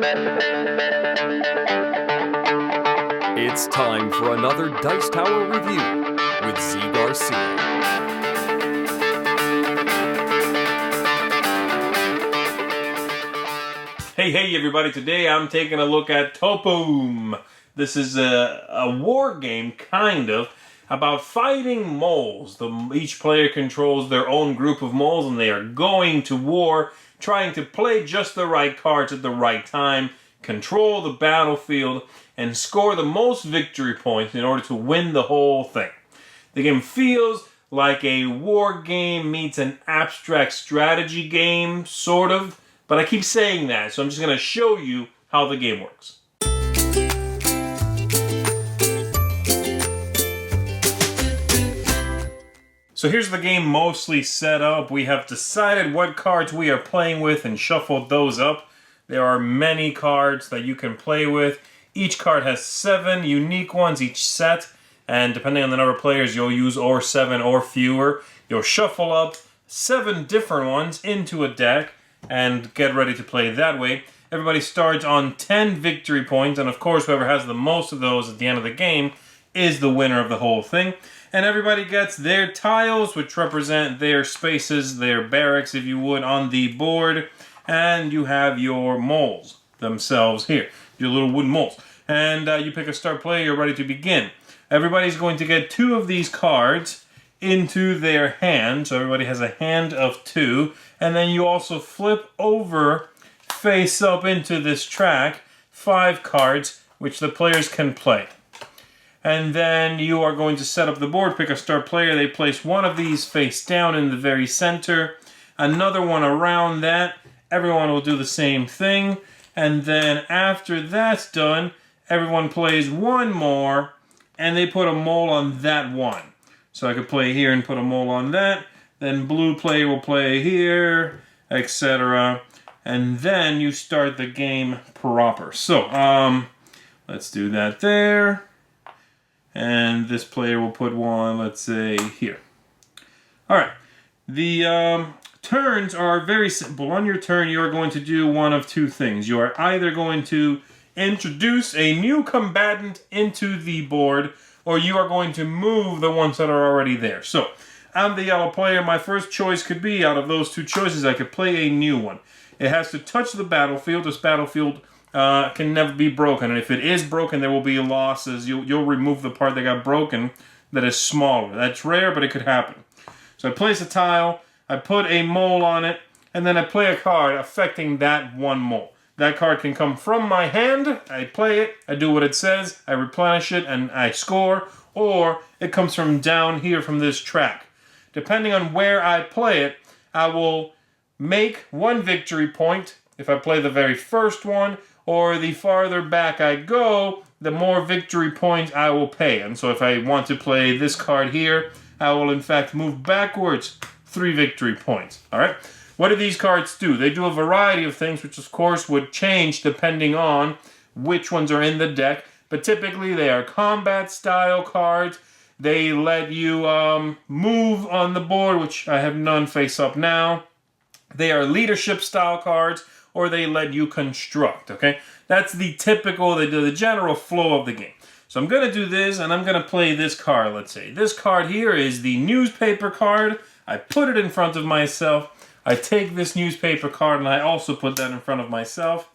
It's time for another Dice Tower review with Zee Garcia. Hey everybody, today I'm taking a look at Topoum. This is a war game, kind of, about fighting moles. Each player controls their own group of moles and they are going to war, trying to play just the right cards at the right time, control the battlefield, and score the most victory points in order to win the whole thing. The game feels like a war game meets an abstract strategy game, sort of. But I keep saying that, so I'm just going to show you how the game works. So here's the game mostly set up. We have decided what cards we are playing with and shuffled those up. There are many cards that you can play with. Each card has 7 unique ones each set, and depending on the number of players, you'll use or 7 or fewer. You'll shuffle up 7 different ones into a deck and get ready to play that way. Everybody starts on 10 victory points, and of course whoever has the most of those at the end of the game is the winner of the whole thing. And everybody gets their tiles, which represent their spaces, their barracks if you would, on the board. And you have your moles themselves here, your little wooden moles. And you pick a start player, you're ready to begin. Everybody's going to get 2 of these cards into their hand, so everybody has a hand of 2, and then you also flip over face up into this track 5 cards which the players can play. And then you are going to set up the board, pick a start player, they place one of these face down in the very center, another one around that, everyone will do the same thing, and then after that's done, everyone plays one more, and they put a mole on that one. So I could play here and put a mole on that. Then blue player will play here, etc. And then you start the game proper. So, let's do that there. And this player will put one, let's say, here. Alright. The turns are very simple. On your turn, you are going to do one of 2 things. You are either going to introduce a new combatant into the board, or you are going to move the ones that are already there. So, I'm the yellow player. My first choice could be, out of those 2 choices, I could play a new one. It has to touch the battlefield. This battlefield can never be broken. And if it is broken, there will be losses. You'll remove the part that got broken that is smaller. That's rare, but it could happen. So I place a tile, I put a mole on it, and then I play a card affecting that one mole. That card can come from my hand, I play it, I do what it says, I replenish it, and I score, or it comes from down here from this track. Depending on where I play it, I will make 1 victory point if I play the very first one, or the farther back I go, the more victory points I will pay. And so if I want to play this card here, I will in fact move backwards 3 victory points. Alright? What do these cards do? They do a variety of things, which of course would change depending on which ones are in the deck. But typically they are combat style cards. They let you move on the board, which I have none face up now. They are leadership style cards, or they let you construct, okay? That's the typical, the general flow of the game. So I'm going to do this, and I'm going to play this card, let's say. This card here is the newspaper card. I put it in front of myself. I take this newspaper card and I also put that in front of myself.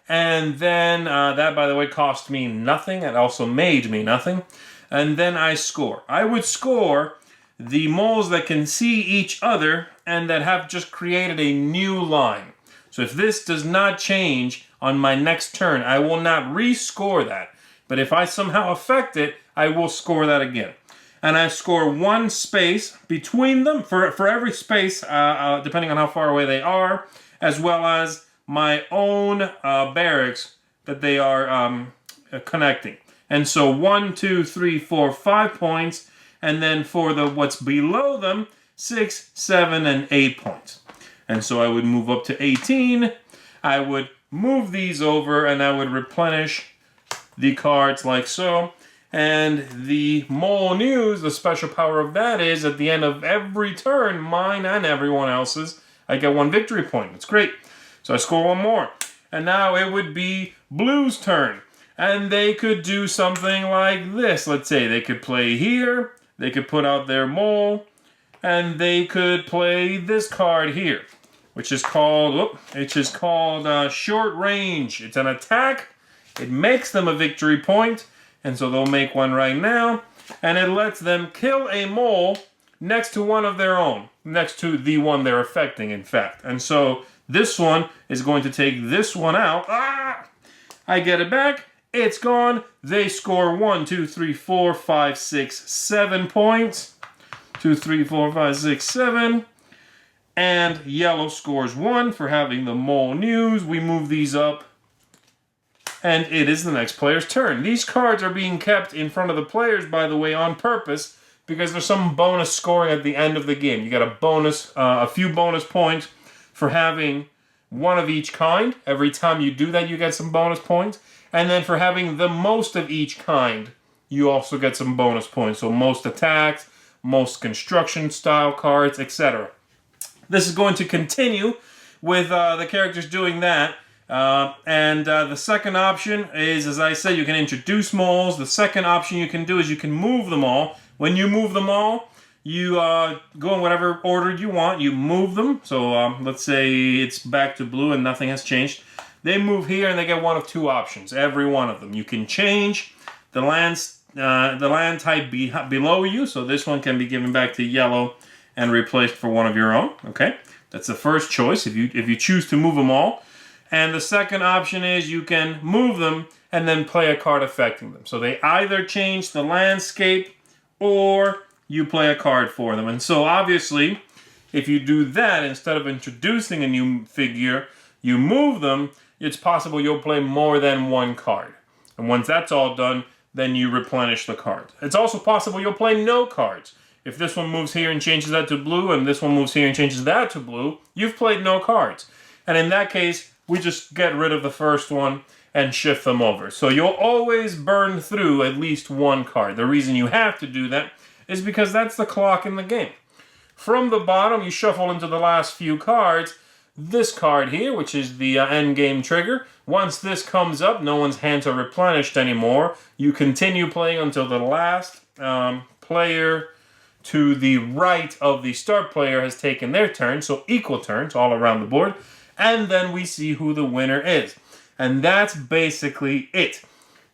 And then that, by the way, cost me nothing. It also made me nothing. And then I score. I would score the moles that can see each other and that have just created a new line. So if this does not change on my next turn, I will not rescore that. But if I somehow affect it, I will score that again. And I score 1 space between them, for every space, depending on how far away they are, as well as my own barracks that they are connecting. And so 1, 2, 3, 4, 5 points, and then for what's below them, 6, 7, and 8 points. And so I would move up to 18, I would move these over, and I would replenish the cards like so. And the mole news, the special power of that is, at the end of every turn, mine and everyone else's, I get 1 victory point. It's great. So I score 1 more. And now it would be blue's turn. And they could do something like this. Let's say they could play here. They could put out their mole. And they could play this card here, which is called short range. It's an attack. It makes them a victory point. And so they'll make one right now. And it lets them kill a mole next to one of their own. Next to the one they're affecting, in fact. And so this one is going to take this one out. I get it back. It's gone. They score 1, 2, 3, 4, 5, 6, 7 points. 2, 3, 4, 5, 6, 7. And yellow scores 1 for having the mole news. We move these up. And it is the next player's turn. These cards are being kept in front of the players, by the way, on purpose, because there's some bonus scoring at the end of the game. You got a few bonus points for having one of each kind. Every time you do that, you get some bonus points. And then for having the most of each kind, you also get some bonus points. So most attacks, most construction style cards, etc. This is going to continue with the characters doing that. The second option is, as I said, you can introduce moles. The second option you can do is you can move them all. When you move them all, you go in whatever order you want. You move them. So let's say it's back to blue and nothing has changed. They move here and they get one of two options. Every one of them. You can change the land type below you. So this one can be given back to yellow and replaced for one of your own. Okay, that's the first choice if you choose to move them all. And the second option is you can move them and then play a card affecting them. So they either change the landscape or you play a card for them. And so obviously, if you do that, instead of introducing a new figure, you move them, it's possible you'll play more than one card. And once that's all done, then you replenish the cards. It's also possible you'll play no cards. If this one moves here and changes that to blue, and this one moves here and changes that to blue, you've played no cards. And in that case, we just get rid of the first one and shift them over. So you'll always burn through at least one card. The reason you have to do that is because that's the clock in the game. From the bottom, you shuffle into the last few cards. This card here, which is the end game trigger. Once this comes up, no one's hands are replenished anymore. You continue playing until the last player to the right of the start player has taken their turn. So equal turns all around the board. And then we see who the winner is. And that's basically it.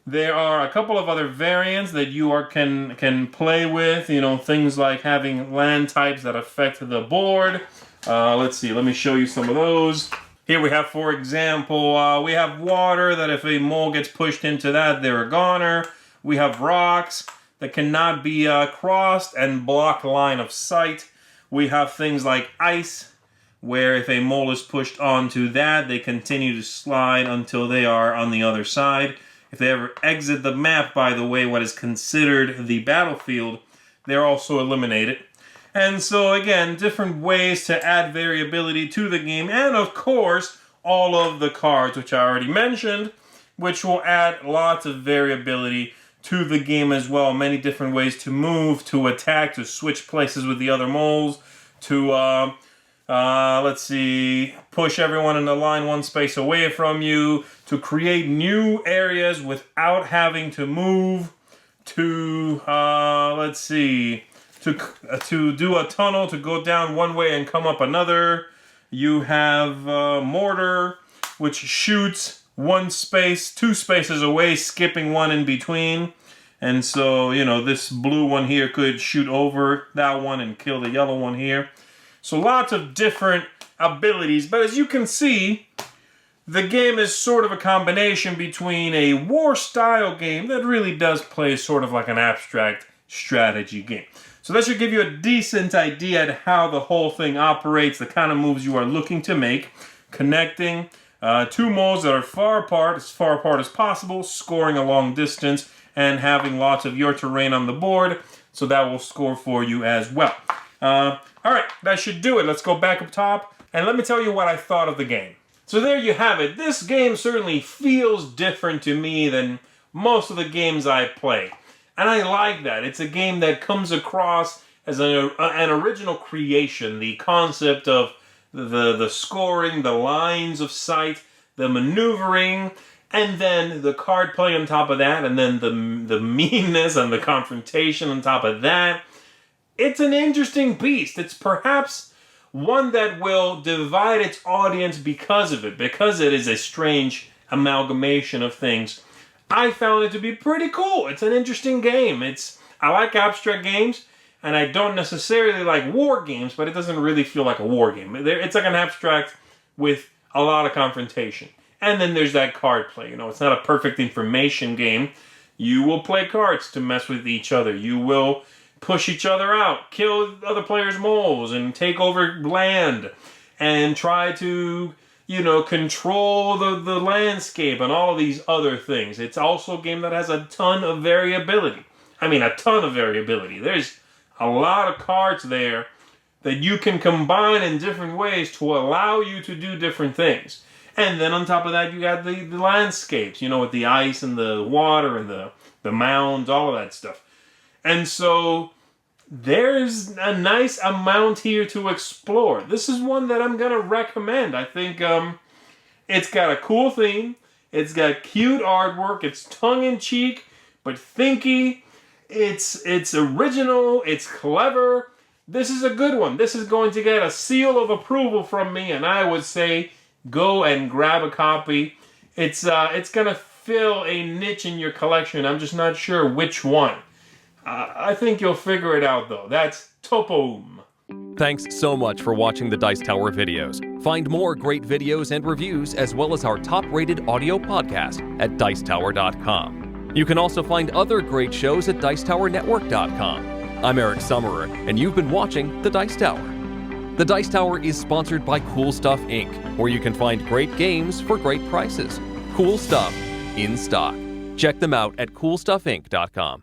There are a couple of other variants that you can play with. You know, things like having land types that affect the board. Let's see, let me show you some of those. Here we have, for example, we have water that if a mole gets pushed into that, they're a goner. We have rocks that cannot be crossed and block line of sight. We have things like ice, where if a mole is pushed onto that, they continue to slide until they are on the other side. If they ever exit the map, by the way, what is considered the battlefield, they're also eliminated. And so, again, different ways to add variability to the game. And, of course, all of the cards, which I already mentioned, which will add lots of variability to the game as well. Many different ways to move, to attack, to switch places with the other moles, to let's see, push everyone in the line one space away from you, to create new areas without having to move, to, let's see, to do a tunnel, to go down one way and come up another. You have mortar, which shoots one space, two spaces away, skipping one in between. And so, you know, this blue one here could shoot over that one and kill the yellow one here. So lots of different abilities, but as you can see, the game is sort of a combination between a war-style game that really does play sort of like an abstract strategy game. So that should give you a decent idea at how the whole thing operates, the kind of moves you are looking to make, connecting two moles that are far apart as possible, scoring a long distance, and having lots of your terrain on the board, so that will score for you as well. Alright, that should do it. Let's go back up top, and let me tell you what I thought of the game. So there you have it. This game certainly feels different to me than most of the games I play. And I like that. It's a game that comes across as an original creation. The concept of the scoring, the lines of sight, the maneuvering, and then the card play on top of that, and then the meanness and the confrontation on top of that. It's an interesting beast. It's perhaps one that will divide its audience because of it, because it is a strange amalgamation of things. I found it to be pretty cool. It's an interesting game. I like abstract games, and I don't necessarily like war games, but it doesn't really feel like a war game. It's like an abstract with a lot of confrontation. And then there's that card play. It's not a perfect information game. You will play cards to mess with each other. You will push each other out, kill other players' moles, and take over land, and try to, control the landscape and all of these other things. It's also a game that has a ton of variability. A ton of variability. There's a lot of cards there that you can combine in different ways to allow you to do different things. And then on top of that, you got the landscapes, with the ice and the water and the mounds, all of that stuff. And so there's a nice amount here to explore. This is one that I'm going to recommend. I think it's got a cool theme. It's got cute artwork. It's tongue-in-cheek, but thinky. It's original. It's clever. This is a good one. This is going to get a seal of approval from me, and I would say go and grab a copy. It's going to fill a niche in your collection. I'm just not sure which one. I think you'll figure it out, though. That's Topoum. Thanks so much for watching the Dice Tower videos. Find more great videos and reviews, as well as our top-rated audio podcast at Dicetower.com. You can also find other great shows at Dicetowernetwork.com. I'm Eric Summerer, and you've been watching The Dice Tower. The Dice Tower is sponsored by Cool Stuff Inc., where you can find great games for great prices. Cool stuff in stock. Check them out at CoolStuffInc.com.